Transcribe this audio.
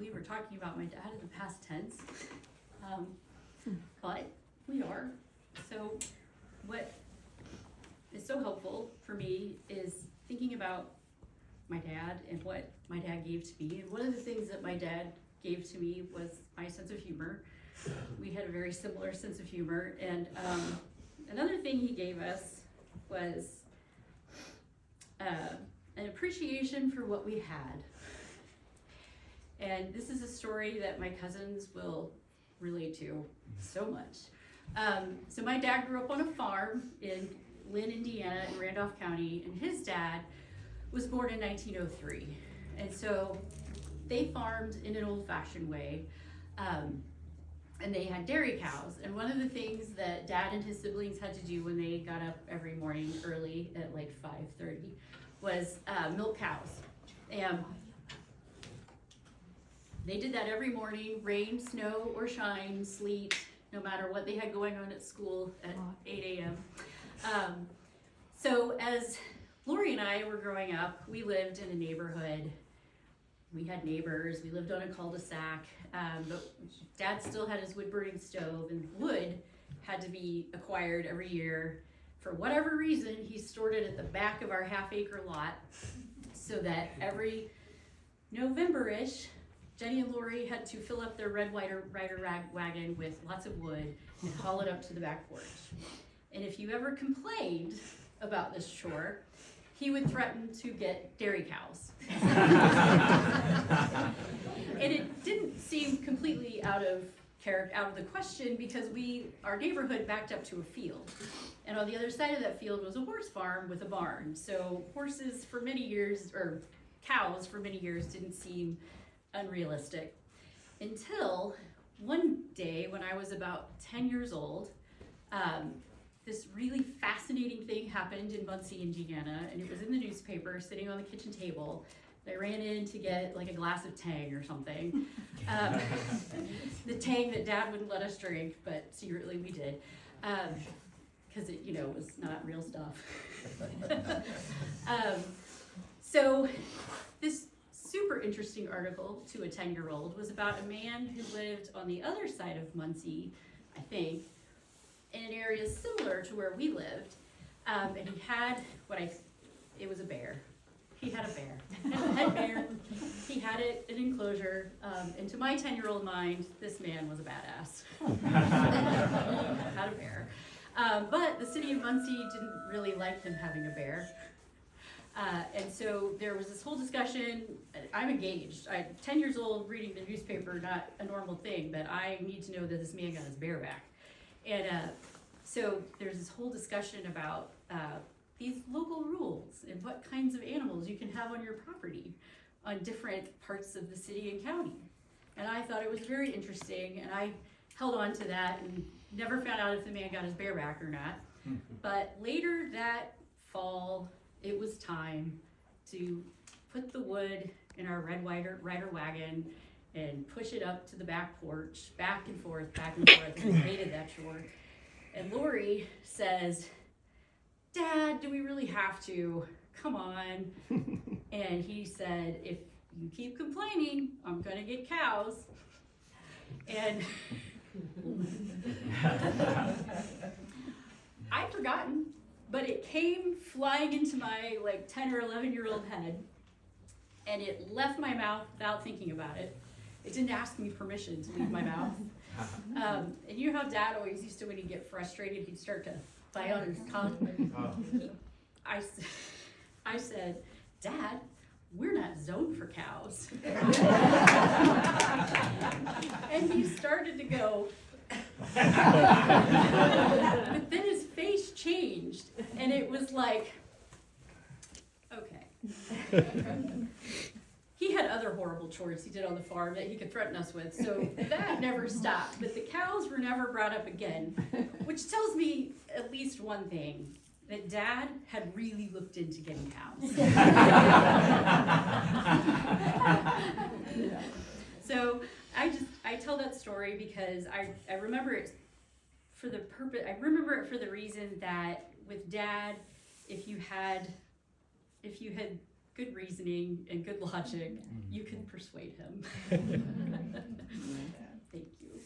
believe we're talking about my dad in the past tense, but we are. So what is so helpful for me is thinking about my dad and what my dad gave to me. And one of the things that my dad gave to me was my sense of humor. We had a very similar sense of humor. And another thing he gave us was an appreciation for what we had. And this is a story that my cousins will relate to so much. So my dad grew up on a farm in Lynn, Indiana, in Randolph County, and his dad was born in 1903. And so they farmed in an old-fashioned way, and they had dairy cows. And one of the things that Dad and his siblings had to do when they got up every morning early at like 5:30 was milk cows. And they did that every morning, rain, snow, or shine, sleet, no matter what they had going on at school at 8 a.m. So as Lori and I were growing up, we lived in a neighborhood. We had neighbors, we lived on a cul-de-sac, but Dad still had his wood-burning stove, and wood had to be acquired every year. For whatever reason, he stored it at the back of our half-acre lot, so that every November-ish, Jenny and Lori had to fill up their red Rider wagon with lots of wood and haul it up to the back porch. And if you ever complained about this chore, he would threaten to get dairy cows. And it didn't seem completely out of the question, because our neighborhood backed up to a field. And on the other side of that field was a horse farm with a barn. So horses for many years, or cows for many years, didn't seem unrealistic. Until one day when I was about 10 years old, this really fascinating thing happened in Muncie, Indiana, and it was in the newspaper, sitting on the kitchen table. I ran in to get like a glass of Tang or something. The Tang that Dad wouldn't let us drink, but secretly we did, because it, was not real stuff. So this super interesting article to a 10-year-old was about a man who lived on the other side of Muncie, I think, in an area similar to where we lived, and he had it was a bear. He had a bear, a pet bear. He had it in an enclosure, and to my 10-year-old mind, this man was a badass. Had a bear. But the city of Muncie didn't really like him having a bear. And so there was this whole discussion. I'm engaged. I'm 10 years old, reading the newspaper, not a normal thing, but I need to know that this man got his bear back. And so there's this whole discussion about these local rules and what kinds of animals you can have on your property on different parts of the city and county. And I thought it was very interesting, and I held on to that and never found out if the man got his bear back or not. But later that fall, it was time to put the wood in our red Rider wagon and push it up to the back porch, back and forth, and we hated that chore. And Lori says, "Dad, do we really have to? Come on." And he said, "If you keep complaining, I'm gonna get cows." And I'd forgotten, but it came flying into my 10 or 11-year-old head, and it left my mouth without thinking about it. It didn't ask me permission to leave my mouth. And you know how Dad always used to, when he'd get frustrated, he'd start to bite on his tongue? I said, "Dad, we're not zoned for cows." And he started to go, but then his face changed, and it was like, okay. He had other horrible chores he did on the farm that he could threaten us with, so that never stopped. But the cows were never brought up again, which tells me at least one thing, that Dad had really looked into getting cows. So I tell that story because I remember it for the purpose. I remember it for the reason that with Dad, if you had good reasoning and good logic, you can persuade him. Thank you.